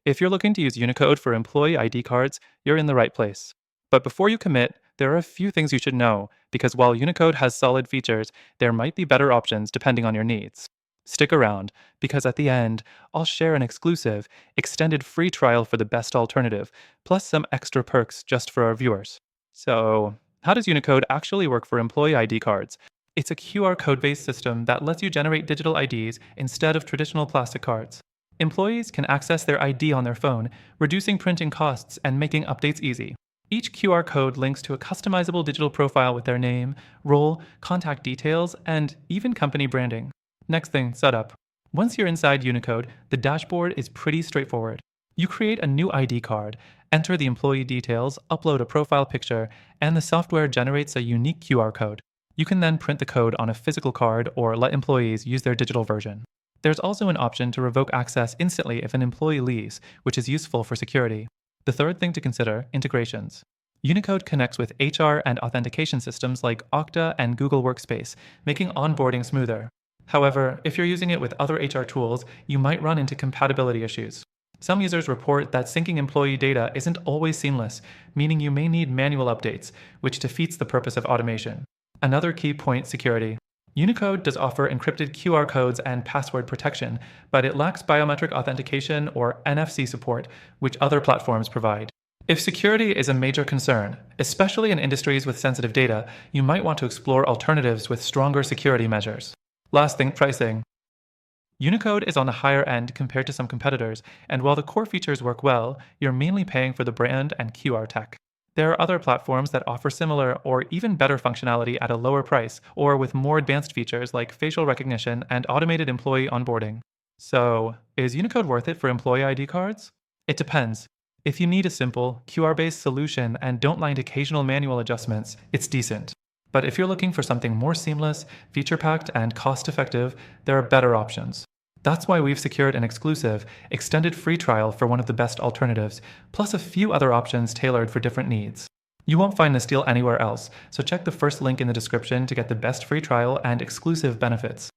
If you're looking to use Unicode for employee ID cards, you're in the right place. But before you commit, there are a few things you should know, because while Unicode has solid features, there might be better options depending on your needs. Stick around, because at the end, I'll share an exclusive, extended free trial for the best alternative, plus some extra perks just for our viewers. So, how does Unicode actually work for employee ID cards? It's a QR code based system that lets you generate digital IDs instead of traditional plastic cards. Employees can access their ID on their phone, reducing printing costs and making updates easy. Each QR code links to a customizable digital profile with their name, role, contact details, and even company branding. Next thing, setup. Once you're inside Unicode, the dashboard is pretty straightforward. You create a new ID card, enter the employee details, upload a profile picture, and the software generates a unique QR code. You can then print the code on a physical card or let employees use their digital version. There's also an option to revoke access instantly if an employee leaves, which is useful for security. The third thing to consider, integrations. Unicode connects with HR and authentication systems like Okta and Google Workspace, making onboarding smoother. However, if you're using it with other HR tools, you might run into compatibility issues. Some users report that syncing employee data isn't always seamless, meaning you may need manual updates, which defeats the purpose of automation. Another key point, security. Unicode does offer encrypted QR codes and password protection, but it lacks biometric authentication or NFC support, which other platforms provide. If security is a major concern, especially in industries with sensitive data, you might want to explore alternatives with stronger security measures. Last thing, pricing. Unicode is on the higher end compared to some competitors, and while the core features work well, you're mainly paying for the brand and QR tech. There are other platforms that offer similar or even better functionality at a lower price, or with more advanced features like facial recognition and automated employee onboarding. So, is Unicode worth it for employee ID cards? It depends. If you need a simple, QR-based solution and don't mind occasional manual adjustments, it's decent. But if you're looking for something more seamless, feature-packed, and cost-effective, there are better options. That's why we've secured an exclusive, extended free trial for one of the best alternatives, plus a few other options tailored for different needs. You won't find this deal anywhere else, so check the first link in the description to get the best free trial and exclusive benefits.